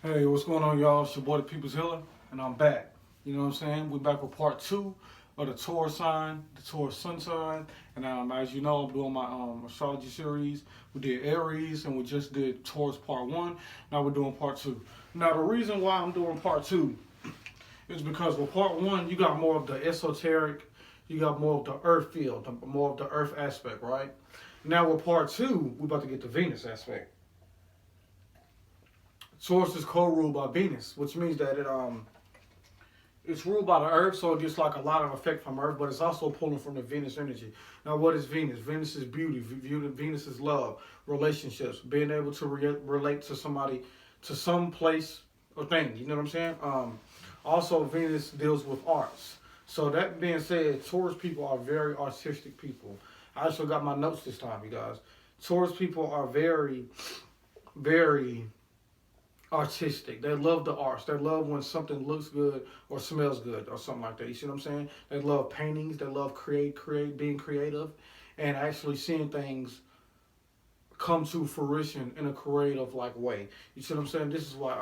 Hey, what's going on, y'all? It's your boy, the People's Healer, and I'm back. You know what I'm saying? We're back with part two of the Taurus sign, the Taurus sun sign. And as you know, I'm doing my astrology series. We did Aries, and we just did Taurus part one. Now we're doing part two. Now, the reason why I'm doing part two is because with part one, you got more of the esoteric, you got more of the earth field, more of the earth aspect, right? Now with part two, we're about to get the Venus aspect. Taurus is co-ruled by Venus, which means that it's ruled by the Earth, so it gets like a lot of effect from Earth, but it's also pulling from the Venus energy. Now, what is Venus? Venus is beauty. Venus is love, relationships, being able to relate to somebody, to some place or thing. You know what I'm saying? Also, Venus deals with arts. So that being said, Taurus people are very artistic people. I also got my notes this time, you guys. Taurus people are very, very artistic. They love the arts. They love when something looks good or smells good or something like that. You see what I'm saying? They love paintings. They love being creative, and actually seeing things come to fruition in a creative like way. You see what I'm saying? This is why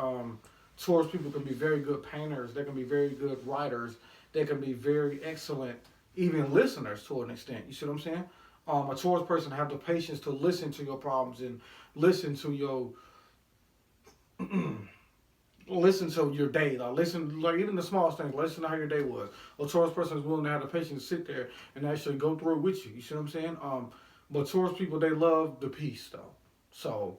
Taurus people can be very good painters. They can be very good writers. They can be very excellent even listeners to an extent. You see what I'm saying? A Taurus person have the patience to listen to your problems and listen to your listen to your day. Listen, like even the smallest things. Listen to how your day was. A Taurus person is willing to have the patience to sit there and actually go through it with you. You see what I'm saying? But Taurus people, they love the peace though. So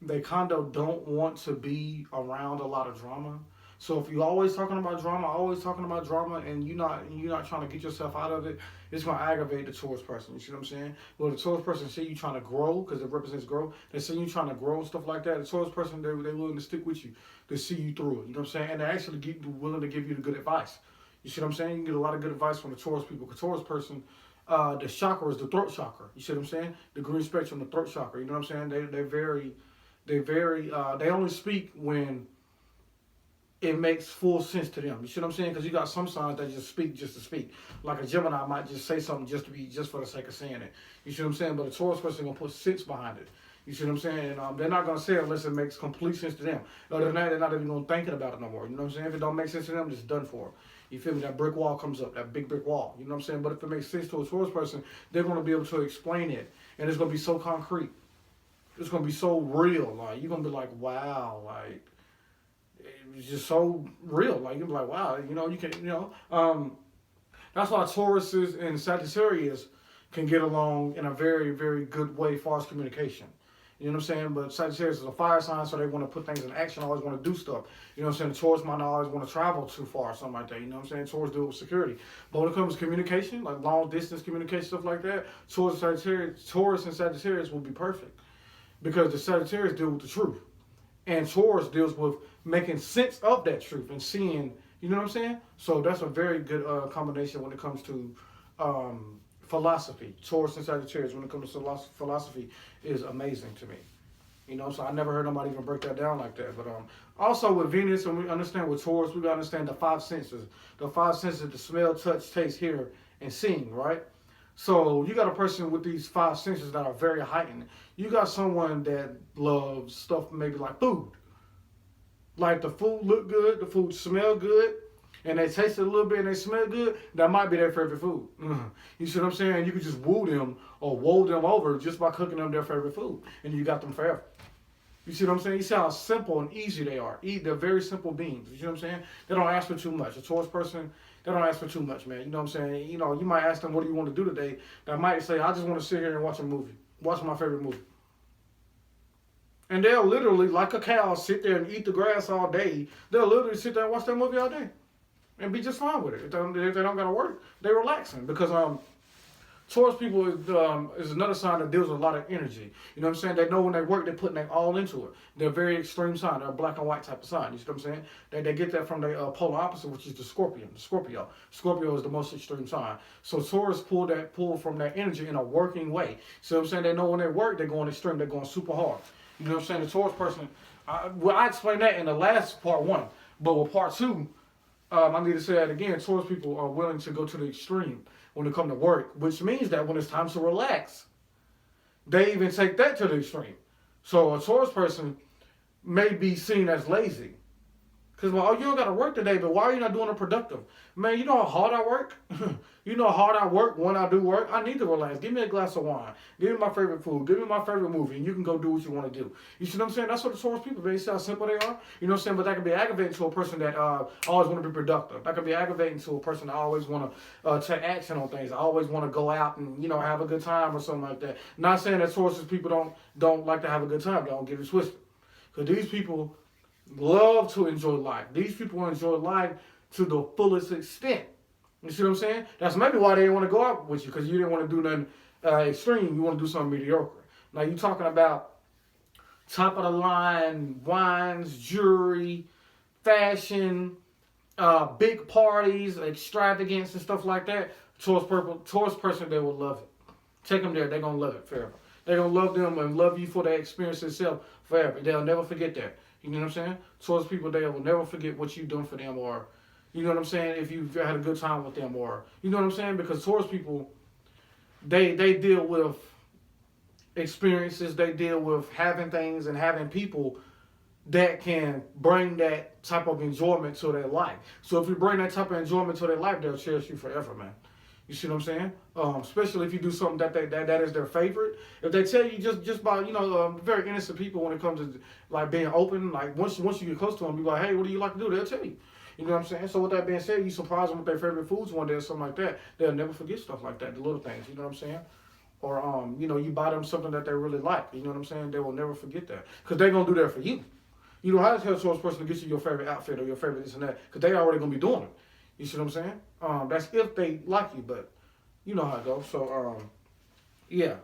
they kind of don't want to be around a lot of drama. So if you're always talking about drama, and you're not trying to get yourself out of it, it's gonna aggravate the Taurus person. You see what I'm saying? Well, the Taurus person see you trying to grow because it represents growth. They see you trying to grow and stuff like that. The Taurus person, they're willing to stick with you to see you through it. You know what I'm saying? And they actually willing to give you the good advice. You see what I'm saying? You can get a lot of good advice from the Taurus people. The Taurus person, the chakra is the throat chakra. You see what I'm saying? The green spectrum, the throat chakra. You know what I'm saying? They only speak when it makes full sense to them. You see what I'm saying? Because you got some signs that just speak just to speak. Like a Gemini might just say something just for the sake of saying it. You see what I'm saying? But a Taurus person gonna put sense behind it. You see what I'm saying? And they're not gonna say it unless it makes complete sense to them. Other than that, they're not even gonna think about it no more. You know what I'm saying? If it don't make sense to them, it's done for. You feel me? That brick wall comes up, that big brick wall. You know what I'm saying? But if it makes sense to a Taurus person, they're gonna be able to explain it, and it's gonna be so concrete. It's gonna be so real. Like you're gonna be like, wow, like. It's just so real. Like, you're like, wow, you can, that's why Tauruses and Sagittarius can get along in a very, very good way as far as communication. You know what I'm saying? But Sagittarius is a fire sign, so they want to put things in action, always want to do stuff. You know what I'm saying? The Taurus might not always want to travel too far or something like that. You know what I'm saying? Taurus deal with security. But when it comes to communication, like long distance communication, stuff like that, Taurus and Sagittarius will be perfect. Because the Sagittarius deal with the truth. And Taurus deals with making sense of that truth and seeing, you know what I'm saying? So that's a very good combination when it comes to philosophy. Taurus and Sagittarius, when it comes to philosophy, is amazing to me. So I never heard nobody even break that down like that. But also with Venus, and we understand with Taurus, we got to understand the five senses. The five senses, the smell, touch, taste, hear, and seeing, right? So you got a person with these five senses that are very heightened. You got someone that loves stuff maybe like food. Like the food look good, the food smell good, and they taste it a little bit and they smell good, that might be their favorite food. You see what I'm saying? You could just woo them or woo them over just by cooking them their favorite food. And you got them forever. You see what I'm saying? You see how simple and easy they are. They're very simple beings. You see what I'm saying? They don't ask for too much. A Taurus person, they don't ask for too much, man. You know what I'm saying? You might ask them, what do you want to do today? They might say, I just want to sit here and watch a movie. Watch my favorite movie. And they'll literally, like a cow, sit there and eat the grass all day. They'll literally sit there and watch that movie all day. And be just fine with it. If they don't got to work, they're relaxing. Because Taurus people is another sign that deals with a lot of energy. You know what I'm saying? They know when they work, they're putting their all into it. They're a very extreme sign. They're a black and white type of sign. You see what I'm saying? They get that from the polar opposite, which is the Scorpion. The Scorpio. Scorpio is the most extreme sign. So Taurus pull from that energy in a working way. See what I'm saying? They know when they work, they're going extreme. They're going super hard. You know what I'm saying? The Taurus person, I explained that in the last part one. But with part two, I need to say that again. Taurus people are willing to go to the extreme when it comes to work, which means that when it's time to relax, they even take that to the extreme. So a Taurus person may be seen as lazy. Because, well, oh, you don't got to work today, but why are you not doing it productive? Man, you know how hard I work? You know how hard I work when I do work? I need to relax. Give me a glass of wine. Give me my favorite food. Give me my favorite movie, and you can go do what you want to do. You see what I'm saying? That's what the Taurus people, they see how simple they are. You know what I'm saying? But that can be aggravating to a person that always want to be productive. That can be aggravating to a person that always want to take action on things. I always want to go out and, you know, have a good time or something like that. Not saying that Taurus people don't like to have a good time. Don't get it twisted. Because these people love to enjoy life. These people enjoy life to the fullest extent. You see what I'm saying? That's maybe why they didn't want to go out with you, because you didn't want to do nothing extreme. You want to do something mediocre. Now you're talking about top of the line wines, jewelry, fashion, big parties, extravagance and stuff like that. Taurus person, they will love it. Take them there. They're going to love it forever. They're going to love them and love you for that experience itself forever. They'll never forget that. You know what I'm saying? Taurus people, they will never forget what you've done for them, or, you know what I'm saying, if you've had a good time with them, or, you know what I'm saying? Because Taurus people, they deal with experiences, they deal with having things and having people that can bring that type of enjoyment to their life. So if you bring that type of enjoyment to their life, they'll cherish you forever, man. You see what I'm saying? Especially if you do something that is their favorite. If they tell you just by, you know, very innocent people when it comes to like being open, like once you get close to them, you be like, hey, what do you like to do? They'll tell you. You know what I'm saying? So with that being said, you surprise them with their favorite foods one day or something like that. They'll never forget stuff like that, the little things. You know what I'm saying? Or you know, you buy them something that they really like. You know what I'm saying? They will never forget that, because they're gonna do that for you. You don't have to tell a Taurus person to get you your favorite outfit or your favorite this and that, because they already gonna be doing it. You see what I'm saying? That's if they like you, but you know how it goes. So, yeah.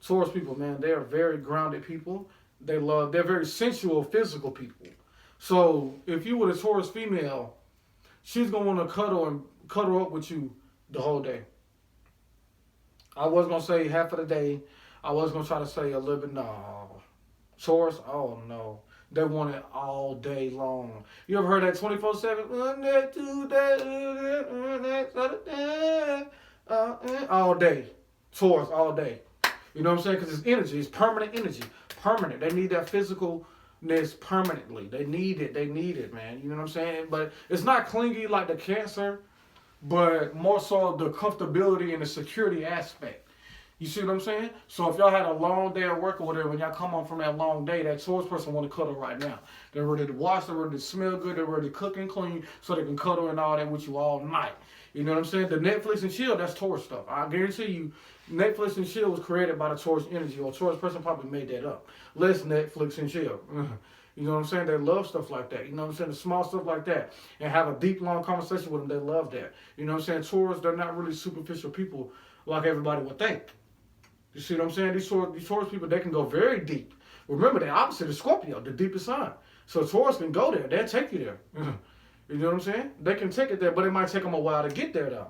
Taurus people, man, they are very grounded people. They're very sensual, physical people. So, if you were a Taurus female, she's going to want to cuddle up with you the whole day. I was going to say half of the day. I was going to try to say a little bit, no. Taurus, oh no. They want it all day long. You ever heard that 24/7? All day. Taurus, all day. You know what I'm saying? Because it's energy. It's permanent energy. Permanent. They need that physicalness permanently. They need it. They need it, man. You know what I'm saying? But it's not clingy like the Cancer, but more so the comfortability and the security aspect. You see what I'm saying? So if y'all had a long day at work or whatever, when y'all come home from that long day, that Taurus person want to cuddle right now. They're ready to wash, they're ready to smell good, they're ready to cook and clean, so they can cuddle and all that with you all night. You know what I'm saying? The Netflix and chill, that's Taurus stuff. I guarantee you, Netflix and chill was created by the Taurus energy, or a Taurus person probably made that up. Let's Netflix and chill. You know what I'm saying? They love stuff like that. You know what I'm saying? The small stuff like that. And have a deep, long conversation with them. They love that. You know what I'm saying? Taurus, they're not really superficial people like everybody would think. You see what I'm saying? These Taurus people, they can go very deep. Remember, the opposite is Scorpio, the deepest sign. So Taurus can go there. They'll take you there. You know what I'm saying? They can take it there, but it might take them a while to get there, though.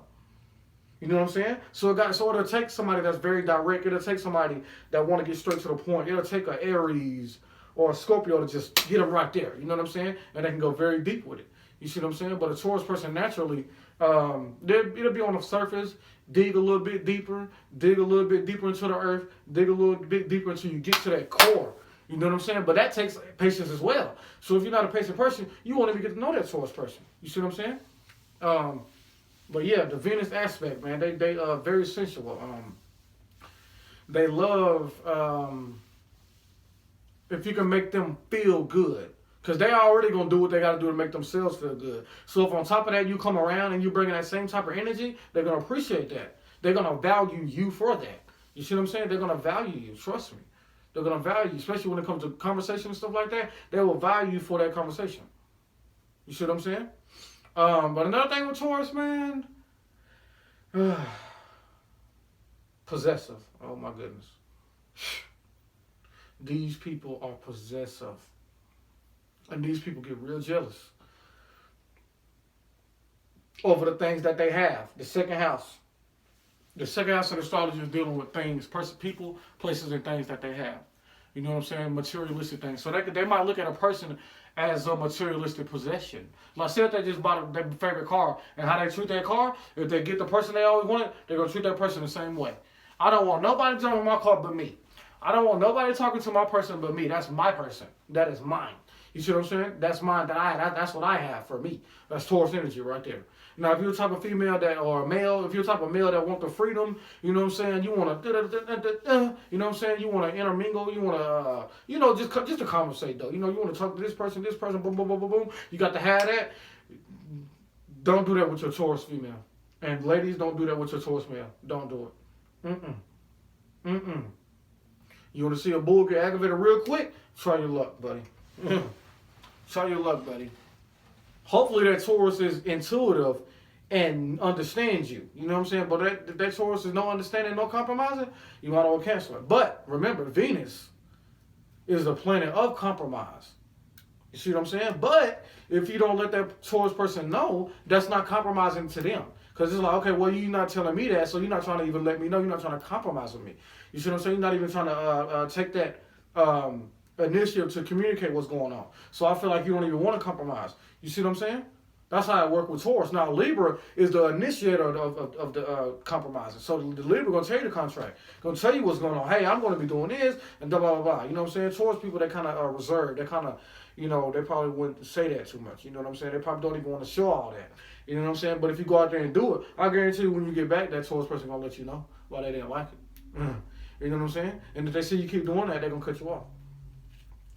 You know what I'm saying? So it'll take somebody that's very direct. It'll take somebody that want to get straight to the point. It'll take an Aries or a Scorpio to just get them right there. You know what I'm saying? And they can go very deep with it. You see what I'm saying? But a Taurus person naturally, it'll be on the surface, dig a little bit deeper into the earth, dig a little bit deeper until you get to that core. You know what I'm saying? But that takes patience as well. So if you're not a patient person, you won't even get to know that Taurus person. You see what I'm saying? But yeah, the Venus aspect, man, they very sensual. They love if you can make them feel good. Because they already going to do what they got to do to make themselves feel good. So if on top of that you come around and you bring in that same type of energy, they're going to appreciate that. They're going to value you for that. You see what I'm saying? They're going to value you. Trust me. They're going to value you, especially when it comes to conversation and stuff like that. They will value you for that conversation. You see what I'm saying? But another thing with Taurus, man, possessive. Oh my goodness. These people are possessive. And these people get real jealous over the things that they have. The second house. The second house of astrology is dealing with things, people, places, and things that they have. You know what I'm saying? Materialistic things. So they might look at a person as a materialistic possession. Like, say if they just bought their favorite car, and how they treat their car, if they get the person they always wanted, they're going to treat that person the same way. I don't want nobody driving my car but me. I don't want nobody talking to my person but me. That's my person. That is mine. You see what I'm saying? That's mine. That's what I have for me. That's Taurus energy right there. Now, if you're the type of female that, or a male, if you're the type of male that want the freedom, you know what I'm saying? You want to, you know what I'm saying? You want to intermingle. You want to, just to conversate though. You know, you want to talk to this person, boom, boom, boom, boom, boom. You got to have that. Don't do that with your Taurus female. And ladies, don't do that with your Taurus male. Don't do it. You want to see a bull get aggravated real quick? Try your luck, buddy. Try your luck, buddy. Hopefully that Taurus is intuitive and understands you. You know what I'm saying? But that Taurus is no understanding, no compromising, you might as well cancel it. But remember, Venus is the planet of compromise. You see what I'm saying? But if you don't let that Taurus person know, that's not compromising to them. Because it's like, okay, well, you're not telling me that, so you're not trying to even let me know. You're not trying to compromise with me. You see what I'm saying? You're not even trying to take that initiative to communicate what's going on. So I feel like you don't even want to compromise. You see what I'm saying? That's how I work with Taurus. Now, Libra is the initiator of the compromising. So the Libra going to tell you the contract. Going to tell you what's going on. Hey, I'm going to be doing this, and blah, blah, blah, blah. You know what I'm saying? Taurus people, they kind of reserved. They kind of, they probably wouldn't say that too much. You know what I'm saying? They probably don't even want to show all that. You know what I'm saying? But if you go out there and do it, I guarantee you when you get back, that Taurus person going to let you know why they didn't like it. You know what I'm saying? And if they see you keep doing that, they're going to cut you off.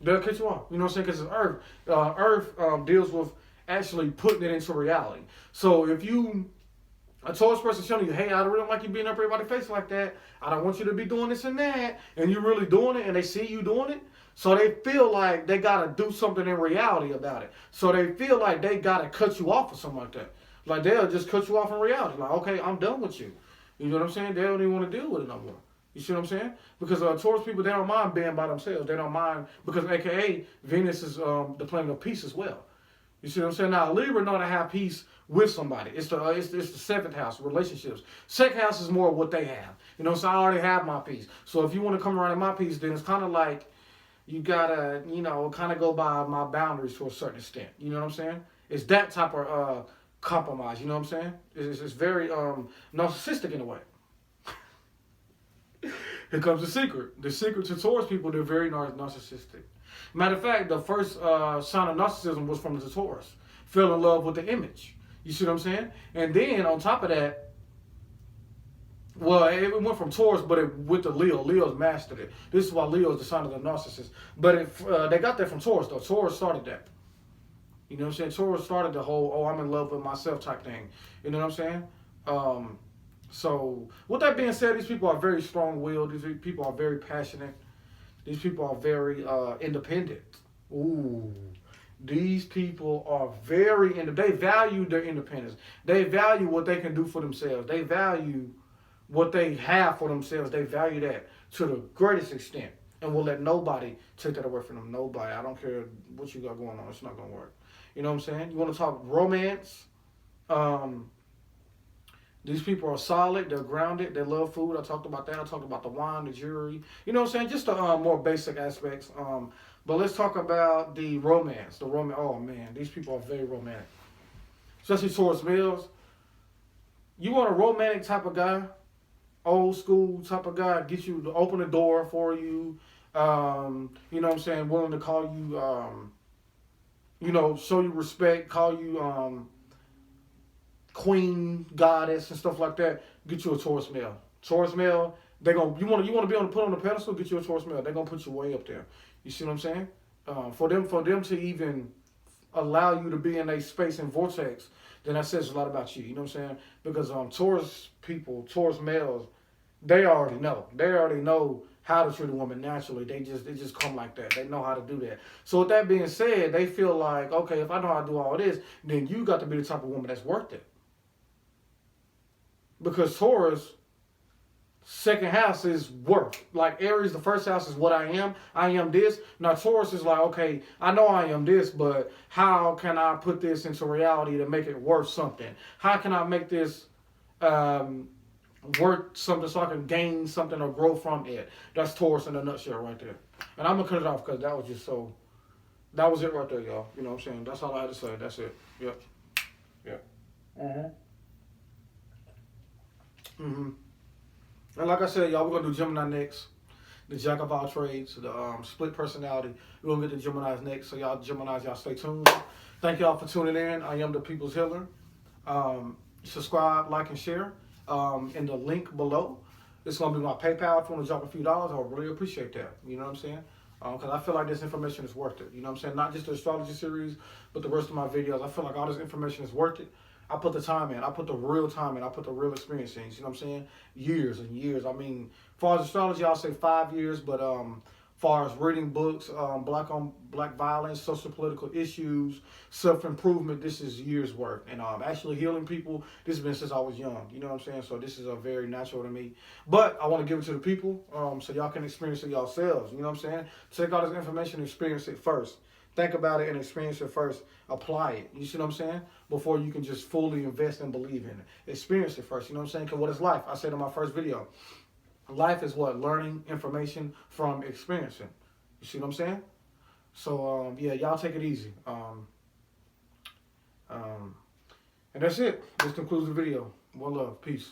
They'll cut you off. You know what I'm saying? Because it's Earth. Earth deals with actually putting it into reality. So if a Taurus person showing you, hey, I really don't like you being up everybody's face like that. I don't want you to be doing this and that. And you're really doing it and they see you doing it. So they feel like they got to do something in reality about it. So they feel like they got to cut you off or something like that. Like they'll just cut you off in reality. Like, okay, I'm done with you. You know what I'm saying? They don't even want to deal with it no more. You see what I'm saying? Because Taurus people, they don't mind being by themselves. They don't mind, because AKA Venus is the planet of peace as well. You see what I'm saying? Now, Libra know to have peace with somebody. It's the seventh house, relationships. Second house is more what they have. You know, so I already have my peace. So if you want to come around in my peace, then it's kind of like you got to, kind of go by my boundaries to a certain extent. You know what I'm saying? It's that type of compromise. You know what I'm saying? It's very narcissistic in a way. Here comes the secret. The secret to Taurus people, they're very narcissistic. Matter of fact, the first sign of narcissism was from the Taurus. Fell in love with the image. You see what I'm saying? And then on top of that, well, it went from Taurus, but it went to Leo. Leo's mastered it. This is why Leo is the sign of the narcissist. But they got that from Taurus, though. Taurus started that. You know what I'm saying? Taurus started the whole, I'm in love with myself type thing. You know what I'm saying? So, with that being said, these people are very strong-willed. These people are very passionate. These people are very independent. Ooh. These people are very independent. They value their independence. They value what they can do for themselves. They value what they have for themselves. They value that to the greatest extent. And will let nobody take that away from them. Nobody. I don't care what you got going on. It's not going to work. You know what I'm saying? You want to talk romance? These people are solid. They're grounded. They love food. I talked about that. I talked about the wine, the jewelry. You know what I'm saying? Just the more basic aspects. But let's talk about the romance. Oh, man. These people are very romantic. Especially Taurus males. You want a romantic type of guy, old school type of guy, get you to open the door for you. You know what I'm saying? Willing to call you, show you respect, call you queen, goddess, and stuff like that. Get you a Taurus male. Taurus male, you want to be put on the pedestal. Get you a Taurus male. They're gonna put you way up there. You see what I'm saying? For them to even allow you to be in a space and vortex, then that says a lot about you. You know what I'm saying? Because Taurus people, Taurus males, they already know. They already know how to treat a woman naturally. They just come like that. They know how to do that. So with that being said, they feel like, okay, if I know how to do all this, then you got to be the type of woman that's worth it. Because Taurus, second house is work. Like Aries, the first house is what I am. I am this. Now Taurus is like, okay, I know I am this, but how can I put this into reality to make it worth something? How can I make this worth something so I can gain something or grow from it? That's Taurus in a nutshell right there. And I'm going to cut it off because that was it right there, y'all. You know what I'm saying? That's all I had to say. That's it. Yep. And like I said, y'all, we're going to do Gemini next. the jack of all trades, the split personality. We're going to get the Geminis next. So y'all Geminis, y'all stay tuned. Thank y'all for tuning in. I am the People's Healer. Subscribe, like, and share in the link below. It's going to be my PayPal. If you want to drop a few dollars, I would really appreciate that. You know what I'm saying? Because I feel like this information is worth it. You know what I'm saying? Not just the astrology series, but the rest of my videos. I feel like all this information is worth it. I put the time in. I put the real time in. I put the real experience in. You know what I'm saying? Years and years. I mean, as far as astrology, I'll say 5 years. But far as reading books, black on black violence, social political issues, self-improvement, this is years worth. And actually healing people, this has been since I was young. You know what I'm saying? So this is a very natural to me. But I want to give it to the people so y'all can experience it yourselves. You know what I'm saying? Take all this information and experience it first. Think about it and experience it first. Apply it. You see what I'm saying? Before you can just fully invest and believe in it. Experience it first. You know what I'm saying? Because what is life? I said in my first video. Life is what? Learning information from experiencing. You see what I'm saying? So, yeah, y'all take it easy. And that's it. This concludes the video. One love. Peace.